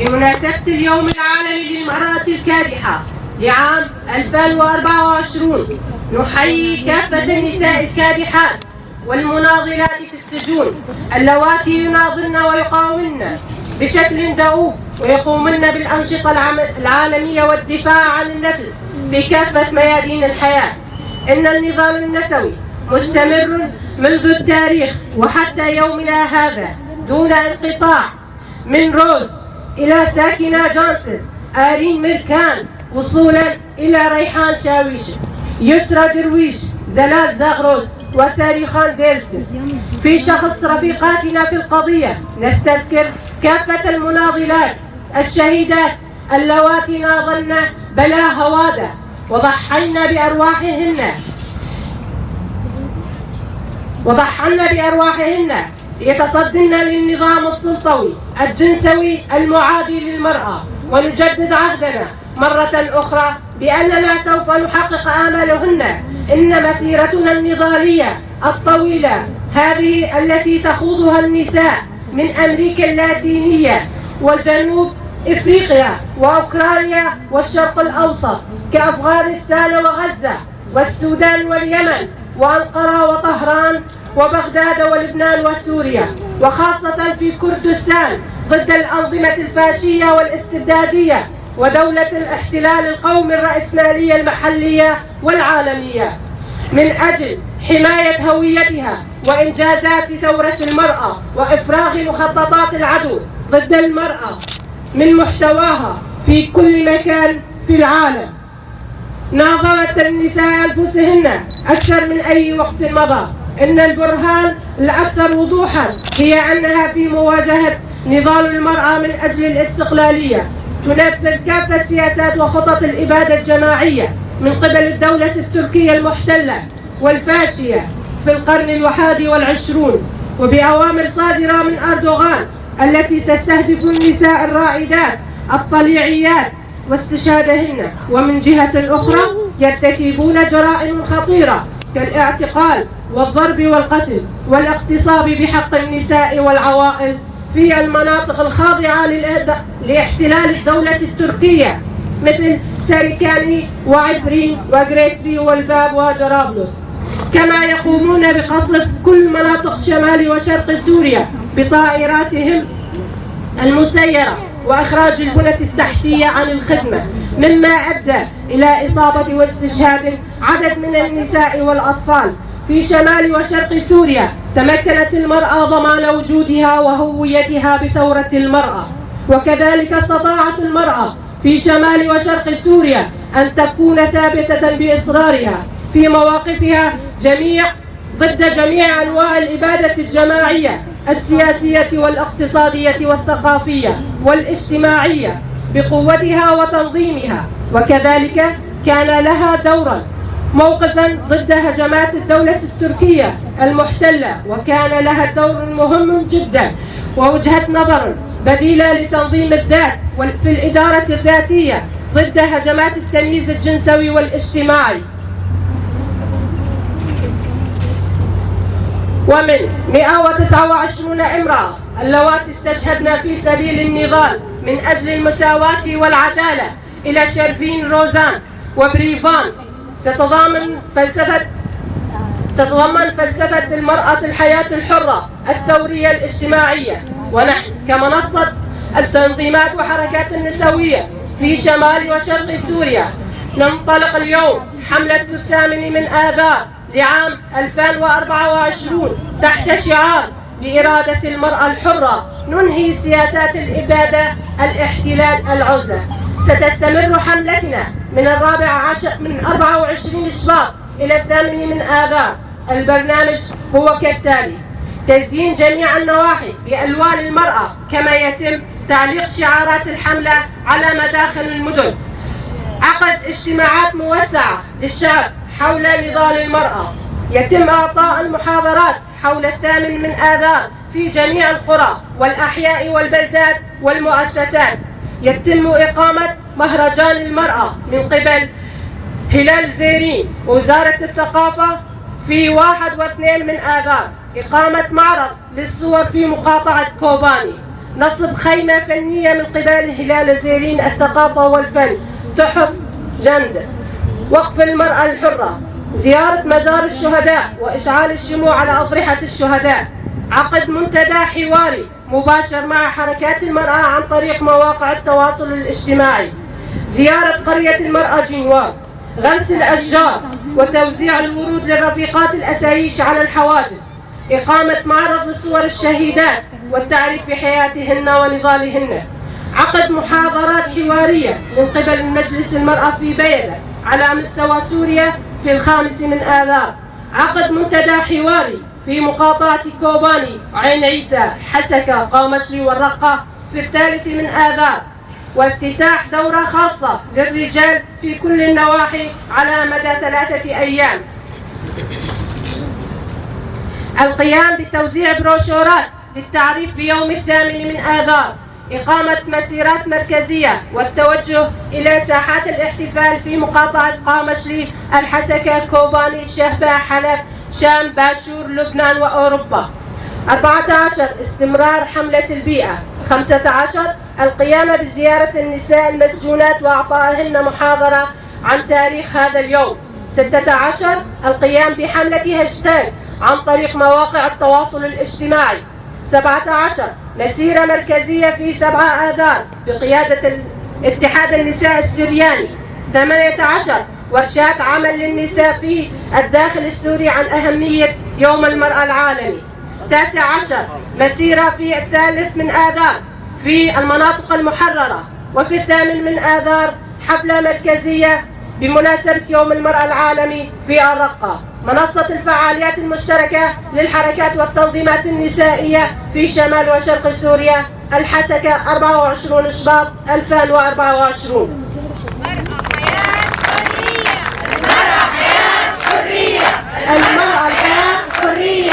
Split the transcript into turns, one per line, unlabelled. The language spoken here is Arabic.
بمناسبة اليوم العالمي للمرأة الكادحة لعام 2024 نحيي كافة النساء الكادحات والمناضلات في السجون اللواتي يناضلن ويقاومن بشكل دؤوب ويقومن بالأنشطة العالمية والدفاع عن النفس في كافة ميادين الحياة. إن النضال النسوي مستمر منذ التاريخ وحتى يومنا هذا دون انقطاع، من روز إلى ساكنة جونسز، آرين ميركان، وصولا إلى ريحان شاويش، يسرى درويش، زلال زاغروس، وساري خان ديلسن. في شخص رفيقاتنا في القضية نستذكر كافة المناضلات الشهيدات اللواتي ناضلن بلا هوادة وضحين بأرواحهن يتصدن للنظام السلطوي الجنسوي المعادي للمرأة. ونجدد عهدنا مرة أخرى بأننا سوف نحقق آمالهن. إن مسيرتنا النضالية الطويلة هذه التي تخوضها النساء من أمريكا اللاتينية وجنوب إفريقيا وأوكرانيا والشرق الأوسط كأفغانستان وغزة والسودان واليمن وأنقرة وطهران وبغداد ولبنان وسوريا، وخاصة في كردستان ضد الأنظمة الفاشية والاستبدادية ودولة الاحتلال القومي الرأسمالية المحلية والعالمية، من أجل حماية هويتها وإنجازات ثورة المرأة وإفراغ مخططات العدو ضد المرأة من محتواها في كل مكان في العالم. ناظرت النساء أنفسهن أكثر من أي وقت مضى. إن البرهان الأكثر وضوحا هي أنها في مواجهة نضال المرأة من أجل الاستقلالية تنفذ كافة سياسات وخطط الإبادة الجماعية من قبل الدولة التركية المحتلة والفاشية في القرن ال21، وبأوامر صادرة من أردوغان التي تستهدف النساء الرائدات الطليعيات واستشهادهن. ومن جهة أخرى يرتكبون جرائم خطيرة كالاعتقال والضرب والقتل والاغتصاب بحق النساء والعوائل في المناطق الخاضعة لاحتلال الدولة التركية مثل ساريكاني وعفرين وغريسبي والباب وجرابلس. كما يقومون بقصف كل مناطق شمال وشرق سوريا بطائراتهم المسيرة وإخراج البنى التحتية عن الخدمة، مما أدى إلى إصابة واستشهاد عدد من النساء والأطفال. في شمال وشرق سوريا تمكنت المرأة ضمان وجودها وهويتها بثورة المرأة، وكذلك استطاعت المرأة في شمال وشرق سوريا أن تكون ثابتة بإصرارها في مواقفها ضد جميع أنواع الإبادة الجماعية السياسية والاقتصادية والثقافية والاجتماعية بقوتها وتنظيمها. وكذلك كان لها دورا موقفا ضد هجمات الدولة التركية المحتلة، وكان لها دور مهم جدا ووجهة نظر بديلة لتنظيم الذات في الإدارة الذاتية ضد هجمات التمييز الجنسي والاجتماعي. ومن 129 امرأة اللواتي استشهدن في سبيل النضال من أجل المساواة والعدالة إلى شيرفين روزان وبريفان ستتضمن فلسفة المرأة الحياة الحرة الثورية الاجتماعية. ونحن كمنصة التنظيمات وحركات النسوية في شمال وشرق سوريا ننطلق اليوم حملة 8 آذار لعام 2024 تحت شعار بإرادة المرأة الحرة ننهي سياسات الإبادة الاحتلال العزلة. ستستمر حملتنا من 24 شباط إلى 8 آذار. البرنامج هو كالتالي: تزيين جميع النواحي بألوان المرأة، كما يتم تعليق شعارات الحملة على مداخل المدن، عقد اجتماعات موسعة للشعب حول نضال المرأة، يتم إعطاء المحاضرات حول 8 آذار في جميع القرى والأحياء والبلدات والمؤسسات، يتم إقامة مهرجان المرأة من قبل هلال زيرين ووزارة الثقافة في 1 و2 آذار، إقامة معرض للصور في مقاطعة كوباني، نصب خيمة فنية من قبل هلال زيرين الثقافة والفن تحف جندة، وقف المرأة الحرة، زيارة مزار الشهداء وإشعال الشموع على أضرحة الشهداء، عقد منتدى حواري مباشر مع حركات المرأة عن طريق مواقع التواصل الاجتماعي، زيارة قرية المرأة جنوار، غرس الأشجار وتوزيع الورود للرفيقات الأسايش على الحواجز، إقامة معرض لصور الشهيدات والتعريف بحياتهن ونضالهن، عقد محاضرات حوارية من قبل مجلس المرأة في بيدة على مستوى سوريا في 5 آذار، عقد منتدى حواري في مقاطعة كوباني، عين عيسى، حسكة، قامشلي والرقة في 3 آذار، وافتتاح دورة خاصة للرجال في كل النواحي على مدى 3 أيام. القيام بتوزيع بروشورات للتعريف بيوم 8 آذار، إقامة مسيرات مركزية والتوجه إلى ساحات الاحتفال في مقاطعة قامشلي، الحسكة، كوباني، شهبة، حلب، شام، باشور، لبنان وأوروبا. 14 استمرار حملة البيئة. 15 القيام بزيارة النساء المسجونات وإعطائهن محاضرة عن تاريخ هذا اليوم. 16 القيام بحملة هاشتاج عن طريق مواقع التواصل الاجتماعي. 17 مسيرة مركزية في 7 آذار بقيادة اتحاد النساء السرياني. 18 ورشات عمل للنساء في الداخل السوري عن أهمية يوم المرأة العالمي. 19 مسيرة في 3 آذار في المناطق المحررة، وفي 8 آذار حفلة مركزية بمناسبة يوم المرأة العالمي في الرقة. منصة الفعاليات المشتركة للحركات والتنظيمات النسائية في شمال وشرق سوريا، الحسكة، 24 شباط 2024.